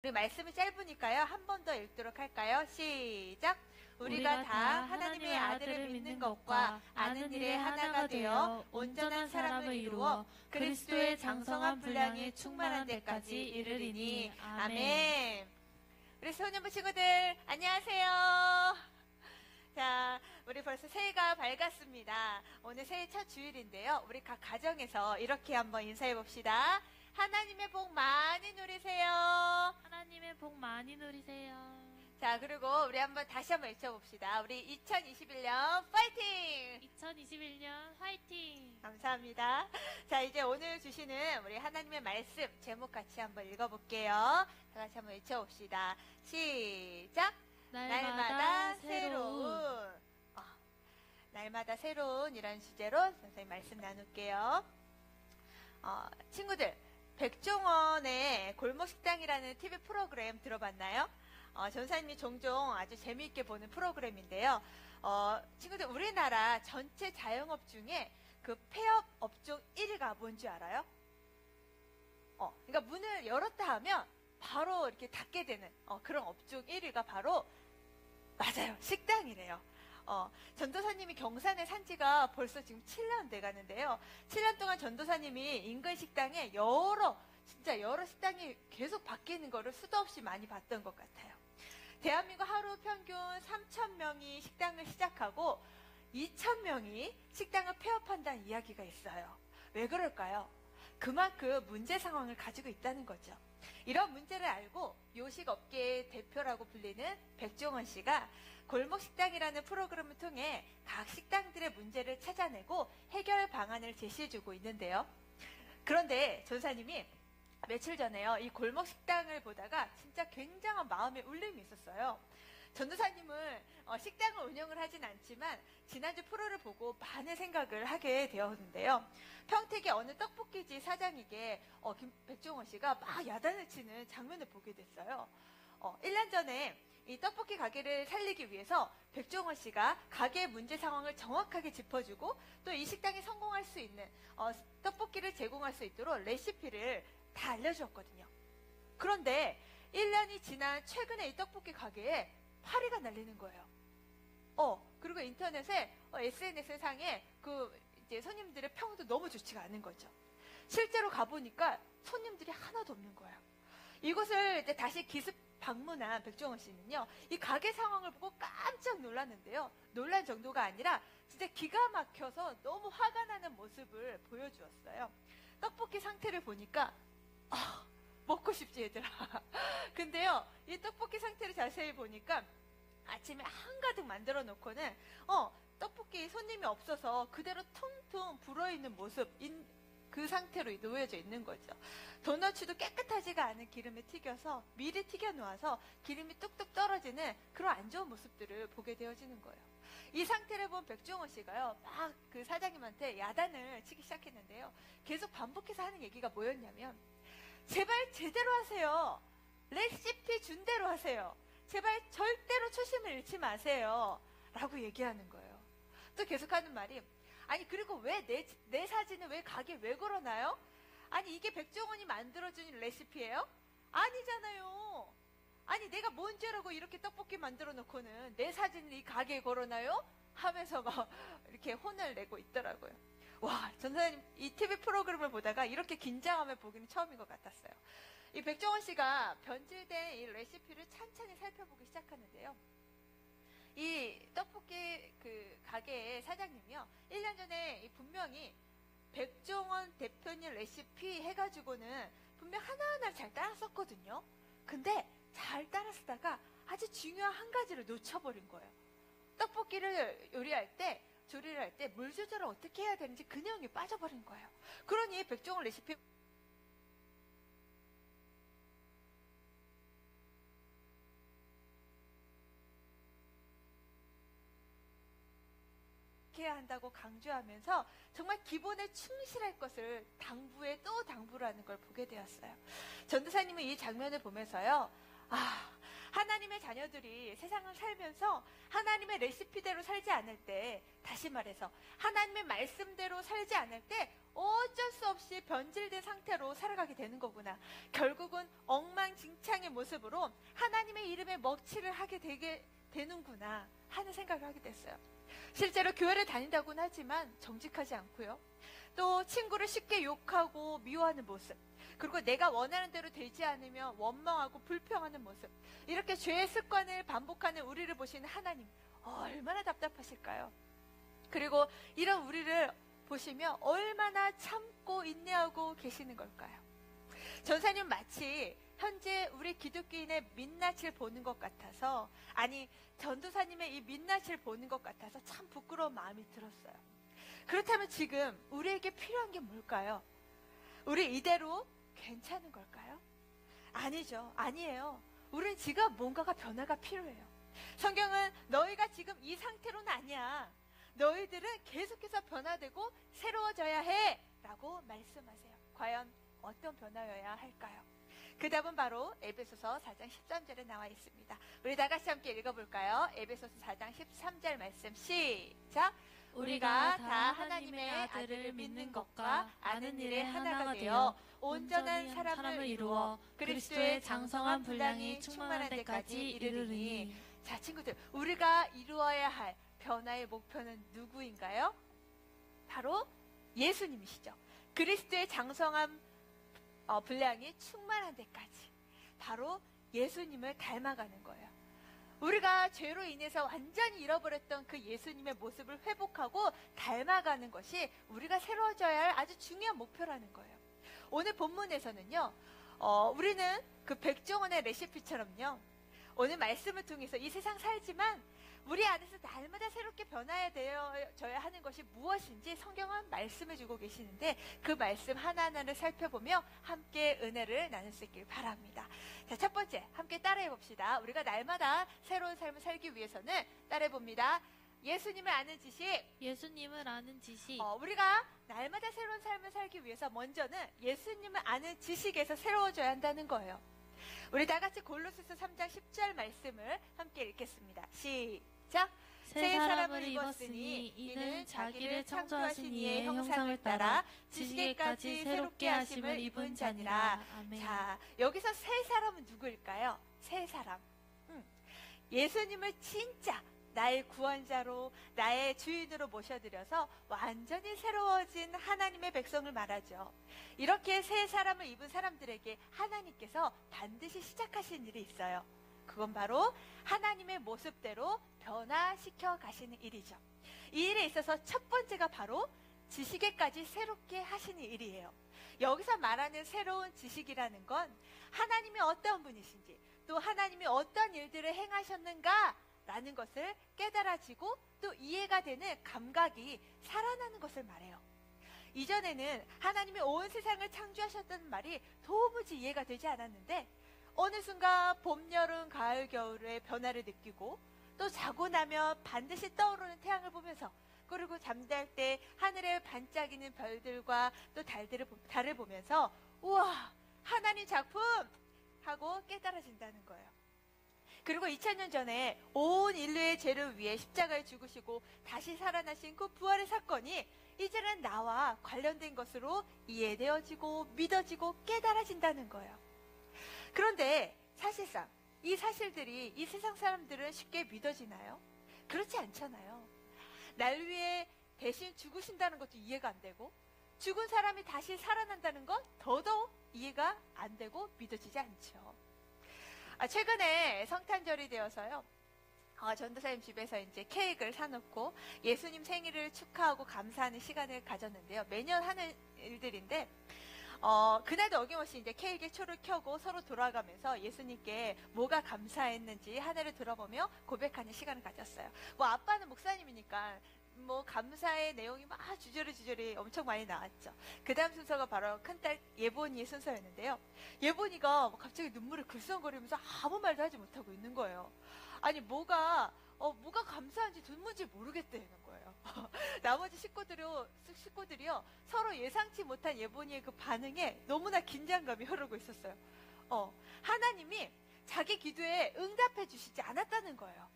우리 말씀이 짧으니까요. 한 번 더 읽도록 할까요? 시작! 우리가 다 하나님의 아들을 믿는 것과 아는 일에 하나가 되어 온전한 사람을 이루어 그리스도의 장성한 분량에 충만한 데까지 이르리니. 아멘. 우리 소년부 친구들 안녕하세요. 자, 우리 벌써 새해가 밝았습니다. 오늘 새해 첫 주일인데요. 우리 각 가정에서 이렇게 한번 인사해 봅시다. 하나님의 복 많이 누리세요. 하나님의 복 많이 누리세요. 자, 그리고 우리 다시 한번 외쳐봅시다. 우리 2021년 파이팅! 2021년 화이팅! 감사합니다. 자, 이제 오늘 주시는 우리 하나님의 말씀 제목 같이 한번 읽어볼게요. 다 같이 한번 외쳐봅시다. 시작! 날마다 새로운. 날마다 새로운 이라는 주제로 선생님 말씀 나눌게요. 친구들, 백종원의 골목식당이라는 TV 프로그램 들어봤나요? 전사님이 종종 아주 재미있게 보는 프로그램인데요. 친구들, 우리나라 전체 자영업 중에 그 폐업 업종 1위가 뭔지 알아요? 그러니까 문을 열었다 하면 바로 이렇게 닫게 되는 그런 업종 1위가 바로 맞아요. 식당이래요. 전도사님이 경산에 산 지가 벌써 지금 7년 돼 가는데요. 7년 동안 전도사님이 인근 식당에 진짜 여러 식당이 계속 바뀌는 거를 수도 없이 많이 봤던 것 같아요. 대한민국 하루 평균 3,000명이 식당을 시작하고 2,000명이 식당을 폐업한다는 이야기가 있어요. 왜 그럴까요? 그만큼 문제 상황을 가지고 있다는 거죠. 이런 문제를 알고 요식업계의 대표라고 불리는 백종원 씨가 골목식당이라는 프로그램을 통해 각 식당들의 문제를 찾아내고 해결 방안을 제시해주고 있는데요. 그런데 전사님이 며칠 전에요, 이 골목식당을 보다가 진짜 굉장한 마음의 울림이 있었어요. 전도사님은 식당을 운영을 하진 않지만 지난주 프로를 보고 많은 생각을 하게 되었는데요. 평택의 어느 떡볶이집 사장에게 백종원 씨가 막 야단을 치는 장면을 보게 됐어요. 1년 전에 이 떡볶이 가게를 살리기 위해서 백종원 씨가 가게의 문제 상황을 정확하게 짚어주고 또 이 식당이 성공할 수 있는 떡볶이를 제공할 수 있도록 레시피를 다 알려주었거든요. 그런데 1년이 지난 최근에 이 떡볶이 가게에 파리가 날리는 거예요. 그리고 인터넷에 SNS 상에 이제 손님들의 평도 너무 좋지가 않은 거죠. 실제로 가보니까 손님들이 하나도 없는 거예요. 이곳을 이제 다시 기습 방문한 백종원 씨는요, 이 가게 상황을 보고 깜짝 놀랐는데요. 놀란 정도가 아니라 진짜 기가 막혀서 너무 화가 나는 모습을 보여주었어요. 떡볶이 상태를 보니까 먹고 싶지 얘들아. 근데요, 이 떡볶이 상태를 자세히 보니까 아침에 한가득 만들어 놓고는 떡볶이 손님이 없어서 그대로 퉁퉁 불어있는 모습, 그 상태로 놓여져 있는 거죠. 도너츠도 깨끗하지가 않은 기름에 튀겨서 미리 튀겨 놓아서 기름이 뚝뚝 떨어지는 그런 안 좋은 모습들을 보게 되어지는 거예요. 이 상태를 본 백종원 씨가요, 막 그 사장님한테 야단을 치기 시작했는데요. 계속 반복해서 하는 얘기가 뭐였냐면, 제발 제대로 하세요. 레시피 준 대로 하세요. 제발 절대로 초심을 잃지 마세요. 라고 얘기하는 거예요. 또 계속하는 말이, 아니 그리고 왜 내 사진을 왜 가게에 왜 걸어놔요? 아니 이게 백종원이 만들어준 레시피예요? 아니잖아요. 아니 내가 뭔 죄라고 이렇게 떡볶이 만들어 놓고는 내 사진을 이 가게에 걸어놔요? 하면서 막 이렇게 혼을 내고 있더라고요. 와, 전사님 이 TV 프로그램을 보다가 이렇게 긴장함을 보기는 처음인 것 같았어요. 이 백종원 씨가 변질된 이 레시피를 찬찬히 살펴보기 시작하는데요. 이 떡볶이 그 가게의 사장님이요, 1년 전에 분명히 백종원 대표님 레시피 해가지고는 분명 하나하나 잘 따랐었거든요. 근데 잘 따라쓰다가 아주 중요한 한 가지를 놓쳐버린 거예요. 떡볶이를 조리를 할 때 물 조절을 어떻게 해야 되는지 그 내용이 빠져버린 거예요. 그러니 백종원 레시피 해야 한다고 강조하면서 정말 기본에 충실할 것을 당부에 또 당부를 하는 걸 보게 되었어요. 전도사님은 이 장면을 보면서요, 하나님의 자녀들이 세상을 살면서 하나님의 레시피대로 살지 않을 때, 다시 말해서 하나님의 말씀대로 살지 않을 때 어쩔 수 없이 변질된 상태로 살아가게 되는 거구나. 결국은 엉망진창의 모습으로 하나님의 이름에 먹칠을 하게 되는구나 하는 생각을 하게 됐어요. 실제로 교회를 다닌다고는 하지만 정직하지 않고요. 또 친구를 쉽게 욕하고 미워하는 모습, 그리고 내가 원하는 대로 되지 않으면 원망하고 불평하는 모습, 이렇게 죄의 습관을 반복하는 우리를 보시는 하나님, 얼마나 답답하실까요? 그리고 이런 우리를 보시며 얼마나 참고 인내하고 계시는 걸까요? 전사님 마치 현재 우리 기독교인의 민낯을 보는 것 같아서, 아니 전도사님의 이 민낯을 보는 것 같아서 참 부끄러운 마음이 들었어요. 그렇다면 지금 우리에게 필요한 게 뭘까요? 우리 이대로 괜찮은 걸까요? 아니죠. 아니에요. 우리는 지금 뭔가가 변화가 필요해요. 성경은 너희가 지금 이 상태로는 아니야. 너희들은 계속해서 변화되고 새로워져야 해 라고 말씀하세요. 과연 어떤 변화여야 할까요? 그 답은 바로 에베소서 4장 13절에 나와 있습니다. 우리 다 같이 함께 읽어볼까요? 에베소서 4장 13절 말씀 시작! 우리가 다 하나님의 아들을 믿는 것과 아는 일에 하나가 되어 온전한 사람을 이루어 그리스도의 장성한 분량이 충만한 데까지 이르르니. 자, 친구들, 우리가 이루어야 할 변화의 목표는 누구인가요? 바로 예수님이시죠. 그리스도의 장성한 분량이 충만한 데까지, 바로 예수님을 닮아가는 거예요. 우리가 죄로 인해서 완전히 잃어버렸던 그 예수님의 모습을 회복하고 닮아가는 것이 우리가 새로워져야 할 아주 중요한 목표라는 거예요. 오늘 본문에서는요, 우리는 그 백종원의 레시피처럼요, 오늘 말씀을 통해서 이 세상 살지만 우리 안에서 날마다 새롭게 변화되어져야 하는 것이 무엇인지 성경은 말씀해주고 계시는데, 그 말씀 하나하나를 살펴보며 함께 은혜를 나눌 수 있길 바랍니다. 자, 첫 번째, 함께 따라해 봅시다. 우리가 날마다 새로운 삶을 살기 위해서는 따라해봅니다. 예수님을 아는 지식. 예수님을 아는 지식. 우리가 날마다 새로운 삶을 살기 위해서 먼저는 예수님을 아는 지식에서 새로워져야 한다는 거예요. 우리 다 같이 골로새서 3장 10절 말씀을 함께 읽겠습니다. 시작! 새 사람을 입었으니 이는 자기를 창조하신 이의 형상을 따라 지식에까지 새롭게 하심을 입은 자니라. 아멘. 자, 여기서 새 사람은 누구일까요? 새 사람. 예수님을 진짜 나의 구원자로, 나의 주인으로 모셔드려서 완전히 새로워진 하나님의 백성을 말하죠. 이렇게 새 사람을 입은 사람들에게 하나님께서 반드시 시작하신 일이 있어요. 그건 바로 하나님의 모습대로 변화시켜 가시는 일이죠. 이 일에 있어서 첫 번째가 바로 지식에까지 새롭게 하시는 일이에요. 여기서 말하는 새로운 지식이라는 건 하나님이 어떤 분이신지, 또 하나님이 어떤 일들을 행하셨는가 라는 것을 깨달아지고 또 이해가 되는 감각이 살아나는 것을 말해요. 이전에는 하나님이 온 세상을 창조하셨다는 말이 도무지 이해가 되지 않았는데, 어느 순간 봄, 여름, 가을, 겨울의 변화를 느끼고, 또 자고 나면 반드시 떠오르는 태양을 보면서, 그리고 잠잘 때 하늘에 반짝이는 별들과 또 달을 보면서 우와, 하나님 작품! 하고 깨달아진다는 거예요. 그리고 2000년 전에 온 인류의 죄를 위해 십자가에 죽으시고 다시 살아나신 그 부활의 사건이 이제는 나와 관련된 것으로 이해되어지고 믿어지고 깨달아진다는 거예요. 그런데 사실상 이 사실들이 이 세상 사람들은 쉽게 믿어지나요? 그렇지 않잖아요. 날 위해 대신 죽으신다는 것도 이해가 안 되고, 죽은 사람이 다시 살아난다는 건 더더욱 이해가 안 되고 믿어지지 않죠. 최근에 성탄절이 되어서요, 전도사님 집에서 이제 케이크를 사놓고 예수님 생일을 축하하고 감사하는 시간을 가졌는데요. 매년 하는 일들인데, 그날도 어김없이 이제 케이크에 초를 켜고 서로 돌아가면서 예수님께 뭐가 감사했는지 하늘을 들어보며 고백하는 시간을 가졌어요. 뭐 아빠는 목사님이니까 뭐 감사의 내용이 막 주저리 엄청 많이 나왔죠. 그 다음 순서가 바로 큰딸 예본이의 순서였는데요. 예본이가 갑자기 눈물을 글썽거리면서 아무 말도 하지 못하고 있는 거예요. 아니 뭐가 감사한지 도무지 모르겠다는 거예요. 나머지 식구들이요 서로 예상치 못한 예본이의 그 반응에 너무나 긴장감이 흐르고 있었어요. 하나님이 자기 기도에 응답해 주시지 않았다는 거예요.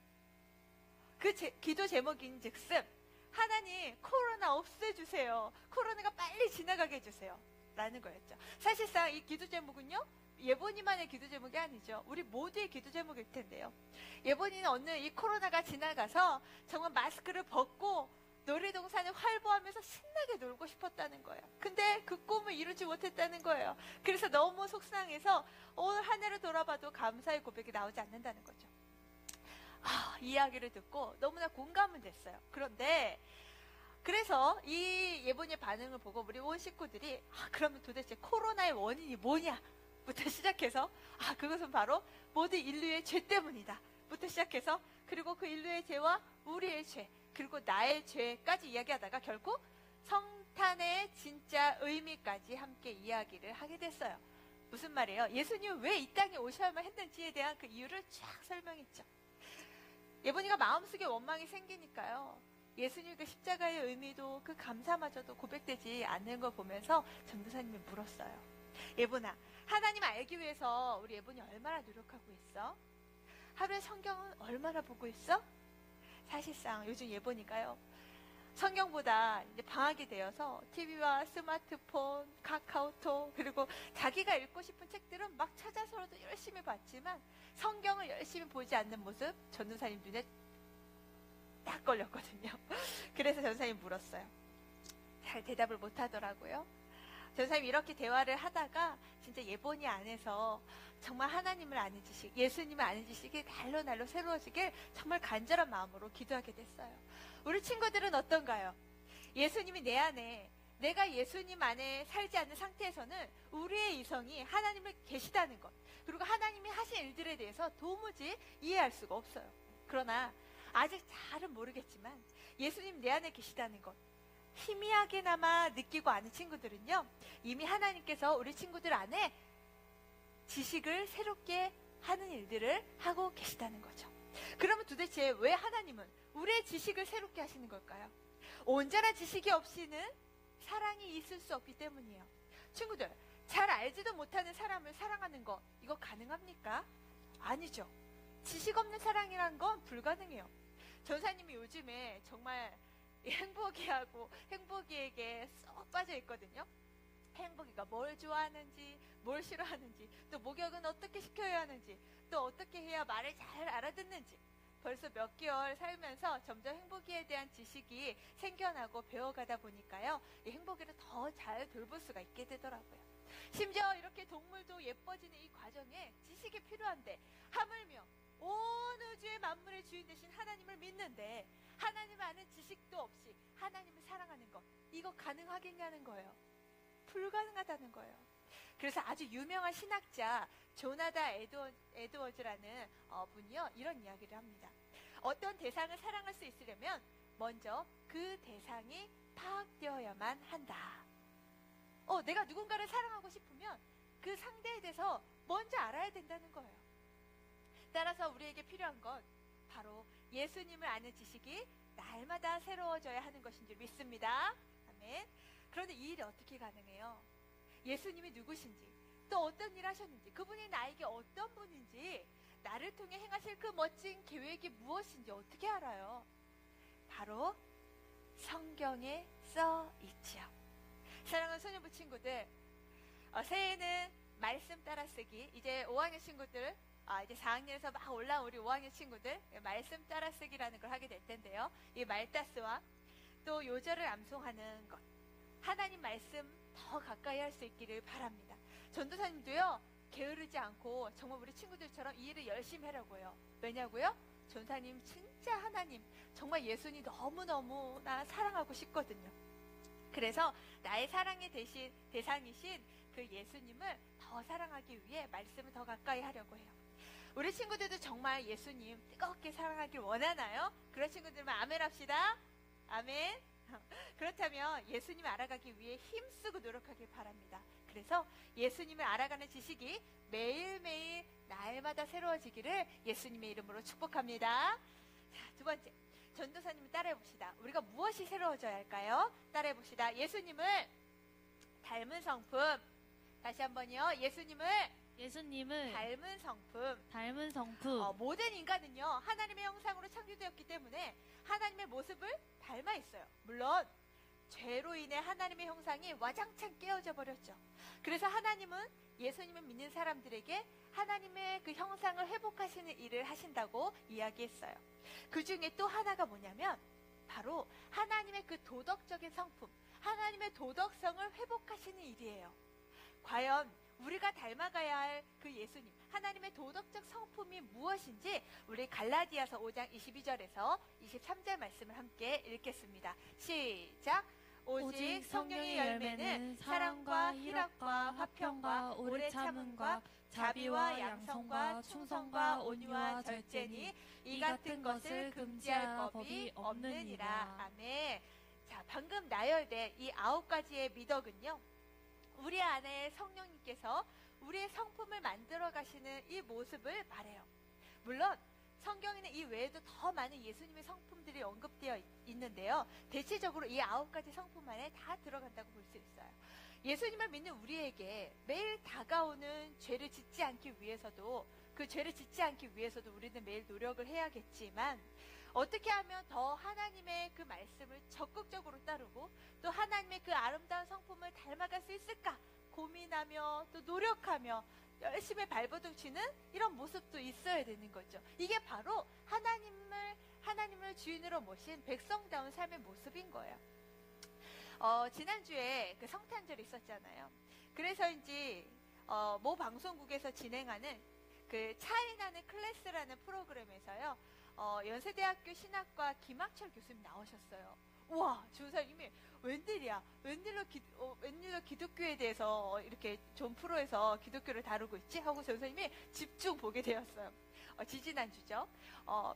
그 기도 제목인즉슨 하나님 코로나 없애주세요. 코로나가 빨리 지나가게 해주세요. 라는 거였죠. 사실상 이 기도 제목은요, 예본이만의 기도 제목이 아니죠. 우리 모두의 기도 제목일 텐데요. 예본이는 어느 이 코로나가 지나가서 정말 마스크를 벗고 놀이동산을 활보하면서 신나게 놀고 싶었다는 거예요. 근데 그 꿈을 이루지 못했다는 거예요. 그래서 너무 속상해서 올 한 해를 돌아봐도 감사의 고백이 나오지 않는다는 거죠. 이 이야기를 듣고 너무나 공감은 됐어요. 그런데 그래서 이 예본이의 반응을 보고 우리 온 식구들이 그러면 도대체 코로나의 원인이 뭐냐? 부터 시작해서 그것은 바로 모든 인류의 죄 때문이다. 부터 시작해서 그리고 그 인류의 죄와 우리의 죄 그리고 나의 죄까지 이야기하다가 결국 성탄의 진짜 의미까지 함께 이야기를 하게 됐어요. 무슨 말이에요? 예수님은 왜 이 땅에 오셔야만 했는지에 대한 그 이유를 쫙 설명했죠. 예본이가 마음속에 원망이 생기니까요. 예수님 그 십자가의 의미도 그 감사마저도 고백되지 않는 걸 보면서 전도사님이 물었어요. 예본아, 하나님 알기 위해서 우리 예본이 얼마나 노력하고 있어? 하루에 성경은 얼마나 보고 있어? 사실상 요즘 예본이가요. 성경보다 이제 방학이 되어서 TV와 스마트폰, 카카오톡 그리고 자기가 읽고 싶은 책들은 막 찾아서라도 열심히 봤지만 성경을 열심히 보지 않는 모습 전도사님 눈에 딱 걸렸거든요. 그래서 전도사님 물었어요. 잘 대답을 못 하더라고요. 전도사님 이렇게 대화를 하다가 진짜 예본이 안에서 정말 하나님을 아는 지식, 예수님을 아는 지식이 날로 새로워지길 정말 간절한 마음으로 기도하게 됐어요. 우리 친구들은 어떤가요? 예수님이 내 안에, 내가 예수님 안에 살지 않는 상태에서는 우리의 이성이 하나님을 계시다는 것, 그리고 하나님이 하신 일들에 대해서 도무지 이해할 수가 없어요. 그러나 아직 잘은 모르겠지만 예수님 내 안에 계시다는 것, 희미하게나마 느끼고 아는 친구들은요, 이미 하나님께서 우리 친구들 안에 지식을 새롭게 하는 일들을 하고 계시다는 거죠. 그러면 도대체 왜 하나님은 우리의 지식을 새롭게 하시는 걸까요? 온전한 지식이 없이는 사랑이 있을 수 없기 때문이에요. 친구들, 잘 알지도 못하는 사람을 사랑하는 거, 이거 가능합니까? 아니죠. 지식 없는 사랑이란 건 불가능해요. 전사님이 요즘에 정말 행복이하고 행복이에게 쏙 빠져 있거든요. 행복이가 뭘 좋아하는지, 뭘 싫어하는지, 또 목욕은 어떻게 시켜야 하는지, 또 어떻게 해야 말을 잘 알아듣는지, 벌써 몇 개월 살면서 점점 행복이에 대한 지식이 생겨나고 배워가다 보니까요, 이 행복이를 더 잘 돌볼 수가 있게 되더라고요. 심지어 이렇게 동물도 예뻐지는 이 과정에 지식이 필요한데, 하물며 온 우주의 만물의 주인 되신 하나님을 믿는데 하나님 아는 지식도 없이 하나님을 사랑하는 것, 이거 가능하겠냐는 거예요. 불가능하다는 거예요. 그래서 아주 유명한 신학자 조나단 에드워즈라는 분이요, 이런 이야기를 합니다. 어떤 대상을 사랑할 수 있으려면 먼저 그 대상이 파악되어야만 한다. 내가 누군가를 사랑하고 싶으면 그 상대에 대해서 먼저 알아야 된다는 거예요. 따라서 우리에게 필요한 건 바로 예수님을 아는 지식이 날마다 새로워져야 하는 것인 줄 믿습니다. 아멘. 그런데 이 일이 어떻게 가능해요? 예수님이 누구신지, 또 어떤 일 하셨는지, 그분이 나에게 어떤 분인지, 나를 통해 행하실 그 멋진 계획이 무엇인지 어떻게 알아요? 바로 성경에 써 있지요. 사랑하는 소년부 친구들, 새해에는 말씀 따라쓰기, 이제 5학년 친구들, 이제 4학년에서 막 올라온 우리 5학년 친구들, 말씀 따라쓰기라는 걸 하게 될 텐데요. 이 말따스와 또 요절을 암송하는 것, 하나님 말씀 더 가까이 할 수 있기를 바랍니다. 전도사님도요, 게으르지 않고 정말 우리 친구들처럼 이 일을 열심히 하려고요. 왜냐고요? 전사님 진짜 하나님, 정말 예수님 너무너무나 사랑하고 싶거든요. 그래서 나의 사랑의 대상이신 그 예수님을 더 사랑하기 위해 말씀을 더 가까이 하려고 해요. 우리 친구들도 정말 예수님 뜨겁게 사랑하길 원하나요? 그런 친구들만 아멘 합시다. 아멘. 그렇다면 예수님을 알아가기 위해 힘쓰고 노력하길 바랍니다. 그래서 예수님을 알아가는 지식이 매일매일 날마다 새로워지기를 예수님의 이름으로 축복합니다. 자, 두 번째, 전도사님을 따라해봅시다. 우리가 무엇이 새로워져야 할까요? 따라해봅시다. 예수님을 닮은 성품. 다시 한번요. 예수님을 닮은 성품. 모든 인간은요, 하나님의 형상으로 창조되었기 때문에 하나님의 모습을 닮아 있어요. 물론 죄로 인해 하나님의 형상이 와장창 깨어져 버렸죠. 그래서 하나님은 예수님을 믿는 사람들에게 하나님의 그 형상을 회복하시는 일을 하신다고 이야기했어요. 그 중에 또 하나가 뭐냐면 바로 하나님의 그 도덕적인 성품, 하나님의 도덕성을 회복하시는 일이에요. 과연 우리가 닮아가야 할 그 예수님, 하나님의 도덕적 성품이 무엇인지 우리 갈라디아서 5장 22절에서 23절 말씀을 함께 읽겠습니다. 시작! 오직 성령의 열매는 사랑과 희락과 화평과 오래 참음과 자비와 양성과 충성과 온유와 절제니 이 같은 것을 금지할 법이 없느니라. 아멘. 자, 방금 나열된 이 9가지의 미덕은요, 우리 안에 성령님께서 우리의 성품을 만들어 가시는 이 모습을 말해요. 물론 성경에는 이 외에도 더 많은 예수님의 성품들이 언급되어 있는데요. 대체적으로 이 9가지 성품 안에 다 들어간다고 볼 수 있어요. 예수님을 믿는 우리에게 매일 다가오는 죄를 짓지 않기 위해서도, 그 죄를 짓지 않기 위해서도 우리는 매일 노력을 해야겠지만, 어떻게 하면 더 하나님의 그 말씀을 적극적으로 따르고 또 하나님의 그 아름다운 성품을 닮아갈 수 있을까 고민하며 또 노력하며 열심히 발버둥치는 이런 모습도 있어야 되는 거죠. 이게 바로 하나님을 주인으로 모신 백성다운 삶의 모습인 거예요. 지난주에 그 성탄절이 있었잖아요. 그래서인지 모 방송국에서 진행하는 그 차이나는 클래스라는 프로그램에서요, 연세대학교 신학과 김학철 교수님 나오셨어요. 우와, 주사님이 웬일이야? 웬일로 기독교에 대해서 이렇게 좋은 프로에서 기독교를 다루고 있지? 하고 전사님이 집중 보게 되었어요. 지지난주죠.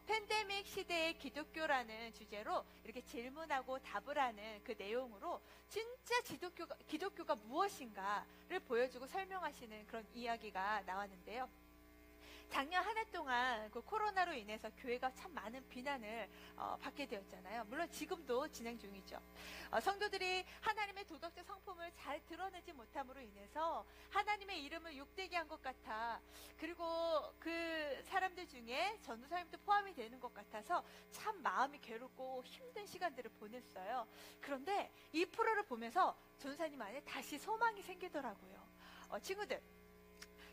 팬데믹 시대의 기독교라는 주제로 이렇게 질문하고 답을 하는 그 내용으로 진짜 기독교가 무엇인가를 보여주고 설명하시는 그런 이야기가 나왔는데요. 작년 한 해 동안 그 코로나로 인해서 교회가 참 많은 비난을 받게 되었잖아요. 물론 지금도 진행 중이죠. 성도들이 하나님의 도덕적 성품을 잘 드러내지 못함으로 인해서 하나님의 이름을 욕되게 한 것 같아, 그리고 그 사람들 중에 전도사님도 포함이 되는 것 같아서 참 마음이 괴롭고 힘든 시간들을 보냈어요. 그런데 이 프로를 보면서 전도사님 안에 다시 소망이 생기더라고요. 친구들,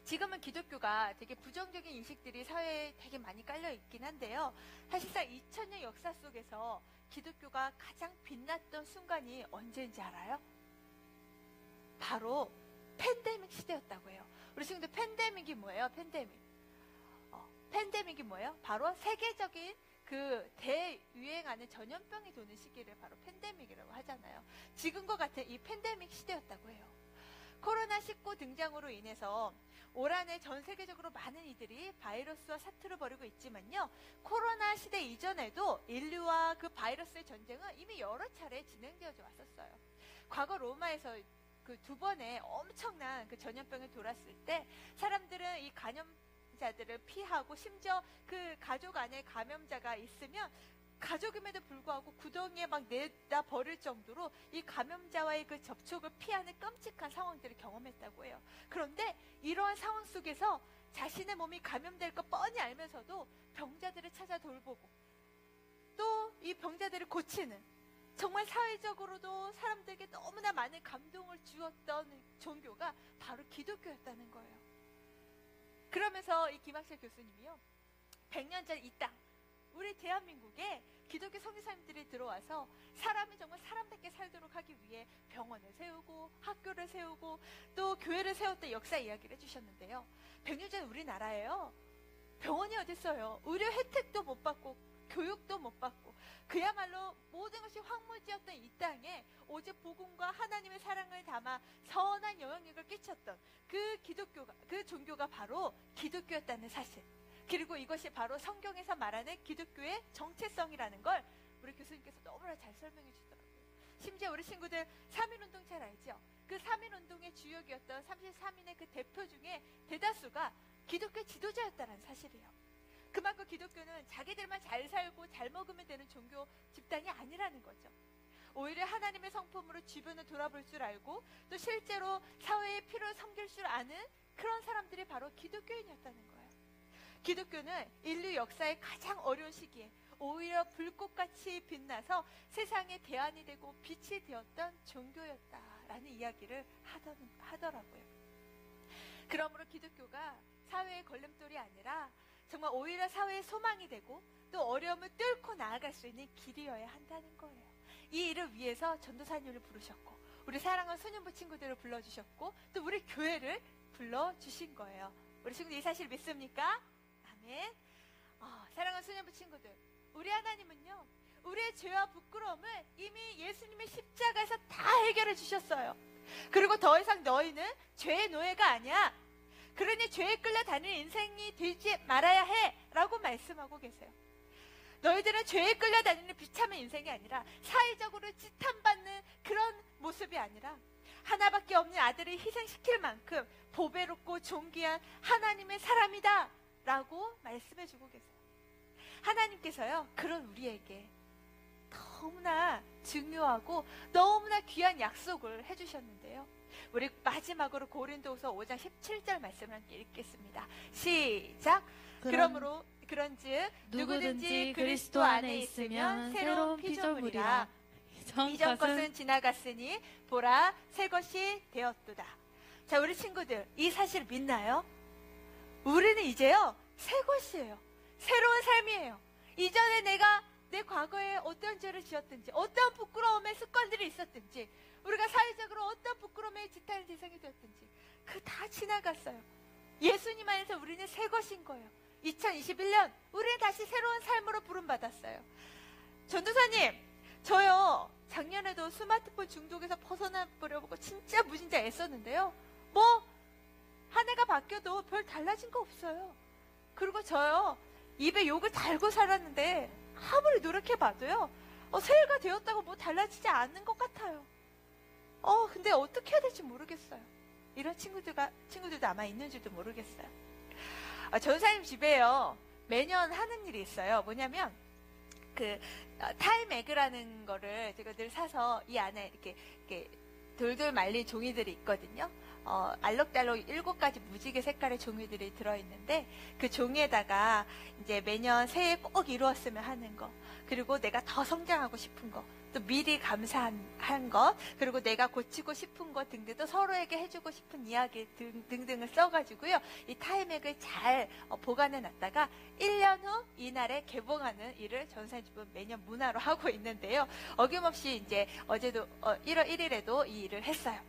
지금은 기독교가 되게 부정적인 인식들이 사회에 되게 많이 깔려 있긴 한데요. 사실상 2000년 역사 속에서 기독교가 가장 빛났던 순간이 언제인지 알아요? 바로 팬데믹 시대였다고 해요. 우리 친구들, 팬데믹이 뭐예요? 팬데믹이 뭐예요? 바로 세계적인 그 대유행하는 전염병이 도는 시기를 바로 팬데믹이라고 하잖아요. 지금과 같은 이 팬데믹 시대였다고 해요. 코로나19 등장으로 인해서 올 한 해 전 세계적으로 많은 이들이 바이러스와 사투를 벌이고 있지만요, 코로나 시대 이전에도 인류와 그 바이러스의 전쟁은 이미 여러 차례 진행되어 왔었어요. 과거 로마에서 그 2번의 엄청난 그 전염병이 돌았을 때 사람들은 이 감염자들을 피하고, 심지어 그 가족 안에 감염자가 있으면 가족임에도 불구하고 구덩이에 막 내다 버릴 정도로 이 감염자와의 그 접촉을 피하는 끔찍한 상황들을 경험했다고 해요. 그런데 이러한 상황 속에서 자신의 몸이 감염될 거 뻔히 알면서도 병자들을 찾아 돌보고 또 이 병자들을 고치는, 정말 사회적으로도 사람들에게 너무나 많은 감동을 주었던 종교가 바로 기독교였다는 거예요. 그러면서 이 김학철 교수님이요, 100년 전 이 땅, 우리 대한민국에 기독교 선교사님들이 들어와서 사람이 정말 사람답게 살도록 하기 위해 병원을 세우고 학교를 세우고 또 교회를 세웠던 역사 이야기를 해주셨는데요. 100년 전 우리나라에요, 병원이 어딨어요? 의료 혜택도 못 받고 교육도 못 받고 그야말로 모든 것이 황무지였던 이 땅에 오직 복음과 하나님의 사랑을 담아 선한 영향력을 끼쳤던 그 종교가 바로 기독교였다는 사실, 그리고 이것이 바로 성경에서 말하는 기독교의 정체성이라는 걸 우리 교수님께서 너무나 잘 설명해 주더라고요. 심지어 우리 친구들 3.1운동 잘 알죠? 그 3.1운동의 주역이었던 33인의 그 대표 중에 대다수가 기독교 지도자였다는 사실이에요. 그만큼 기독교는 자기들만 잘 살고 잘 먹으면 되는 종교 집단이 아니라는 거죠. 오히려 하나님의 성품으로 주변을 돌아볼 줄 알고 또 실제로 사회의 필요를 섬길 줄 아는 그런 사람들이 바로 기독교인이었다는 거예요. 기독교는 인류 역사의 가장 어려운 시기에 오히려 불꽃같이 빛나서 세상의 대안이 되고 빛이 되었던 종교였다라는 이야기를 하더라고요. 그러므로 기독교가 사회의 걸림돌이 아니라 정말 오히려 사회의 소망이 되고 또 어려움을 뚫고 나아갈 수 있는 길이어야 한다는 거예요. 이 일을 위해서 전도사님을 부르셨고 우리 사랑하는 소년부 친구들을 불러주셨고 또 우리 교회를 불러주신 거예요. 우리 친구들 이 사실 믿습니까? 아멘. 사랑하는 소년부 친구들, 우리 하나님은요 우리의 죄와 부끄러움을 이미 예수님의 십자가에서 다 해결해 주셨어요. 그리고 더 이상 너희는 죄의 노예가 아니야. 그러니 죄에 끌려 다니는 인생이 되지 말아야 해 라고 말씀하고 계세요. 너희들은 죄에 끌려 다니는 비참한 인생이 아니라 사회적으로 지탄받는 그런 모습이 아니라 하나밖에 없는 아들을 희생시킬 만큼 보배롭고 존귀한 하나님의 사람이다 라고 말씀해 주고 계세요. 하나님께서요 그런 우리에게 너무나 중요하고 너무나 귀한 약속을 해주셨는데요. 우리 마지막으로 고린도후서 5장 17절 말씀을 함께 읽겠습니다. 시작. 그러므로 그런즉 누구든지 그리스도 안에 있으면 새로운 피조물이라. 이전 것은 지나갔으니 보라 새 것이 되었도다. 자, 우리 친구들 이 사실 믿나요? 우리는 이제요 새 것이에요. 새로운 삶이에요. 이전에 내가 내 과거에 어떤 죄를 지었든지 어떤 부끄러움의 습관들이 있었든지 우리가 사회적으로 어떤 부끄러움의 지탄의 대상이 되었든지 그 다 지나갔어요. 예수님 안에서 우리는 새 것인 거예요. 2021년 우리는 다시 새로운 삶으로 부름받았어요. 전도사님, 저요 작년에도 스마트폰 중독에서 벗어나보려고 진짜 무진자 애썼는데요. 한 해가 바뀌어도 별 달라진 거 없어요. 그리고 저요 입에 욕을 달고 살았는데 아무리 노력해봐도요 새해가 되었다고 뭐 달라지지 않는 것 같아요. 근데 어떻게 해야 될지 모르겠어요. 이런 친구들도 아마 있는지도 모르겠어요. 전사님 집에요 매년 하는 일이 있어요. 뭐냐면 타임에그라는 거를 제가 늘 사서 이 안에 이렇게 돌돌 말린 종이들이 있거든요. 알록달록 7가지 무지개 색깔의 종이들이 들어있는데 그 종이에다가 이제 매년 새해 꼭 이루었으면 하는 거, 그리고 내가 더 성장하고 싶은 거, 또 미리 감사한 것, 그리고 내가 고치고 싶은 것 등등, 또 서로에게 해주고 싶은 이야기 등등을 써가지고요 이 타임액을 잘 보관해 놨다가 1년 후 이날에 개봉하는 일을 전사집은 매년 문화로 하고 있는데요. 어김없이 이제 어제도 1월 1일에도 이 일을 했어요.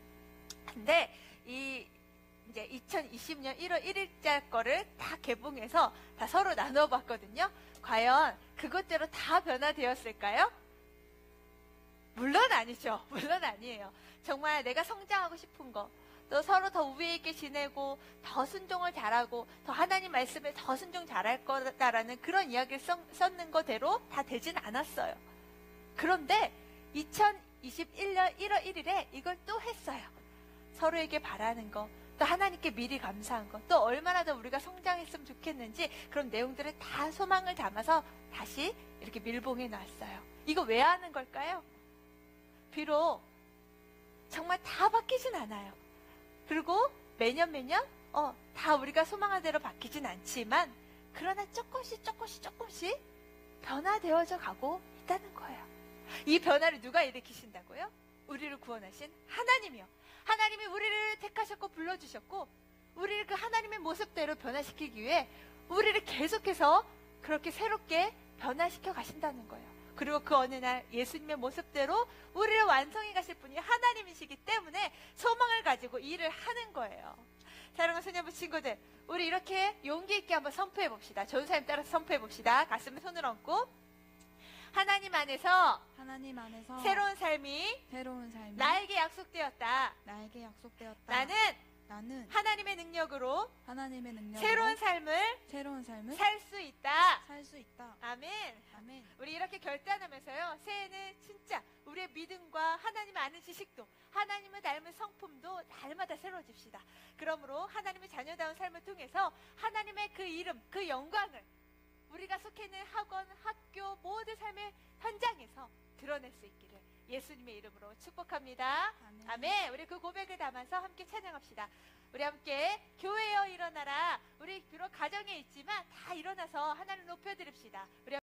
근데 이제 2020년 1월 1일자 거를 다 개봉해서 다 서로 나눠봤거든요. 과연 그것대로 다 변화되었을까요? 물론 아니죠. 물론 아니에요. 정말 내가 성장하고 싶은 거, 또 서로 더 우애 있게 지내고 더 순종을 잘하고 더 하나님 말씀에 더 순종 잘할 거다라는 그런 이야기를 썼는 거대로 다 되진 않았어요. 그런데 2021년 1월 1일에 이걸 또 했어요. 서로에게 바라는 거, 또 하나님께 미리 감사한 거, 또 얼마나 더 우리가 성장했으면 좋겠는지 그런 내용들을 다 소망을 담아서 다시 이렇게 밀봉해 놨어요. 이거 왜 하는 걸까요? 비록 정말 다 바뀌진 않아요. 그리고 매년 다 우리가 소망한 대로 바뀌진 않지만 그러나 조금씩 변화되어져 가고 있다는 거예요. 이 변화를 누가 일으키신다고요? 우리를 구원하신 하나님이요. 하나님이 우리를 택하셨고 불러주셨고 우리를 그 하나님의 모습대로 변화시키기 위해 우리를 계속해서 그렇게 새롭게 변화시켜 가신다는 거예요. 그리고 그 어느 날 예수님의 모습대로 우리를 완성해 가실 분이 하나님이시기 때문에 소망을 가지고 일을 하는 거예요. 사랑하는 소년부 친구들, 우리 이렇게 용기 있게 한번 선포해 봅시다. 전사님 따라서 선포해 봅시다. 가슴에 손을 얹고 하나님 안에서 새로운 삶이 나에게 약속되었다. 나는 하나님의 능력으로 새로운 삶을 살 수 있다. 아멘. 우리 이렇게 결단하면서요, 새해는 진짜 우리의 믿음과 하나님을 아는 지식도, 하나님을 닮은 성품도 날마다 새로워집시다. 그러므로 하나님의 자녀다운 삶을 통해서 하나님의 그 이름, 그 영광을 우리가 속해 있는 학원, 학교, 모든 삶의 현장에서 드러낼 수 있기를 예수님의 이름으로 축복합니다. 아멘. 우리 그 고백을 담아서 함께 찬양합시다. 우리 함께 교회여 일어나라. 우리 비록 가정에 있지만 다 일어나서 하나님을 높여드립시다. 우리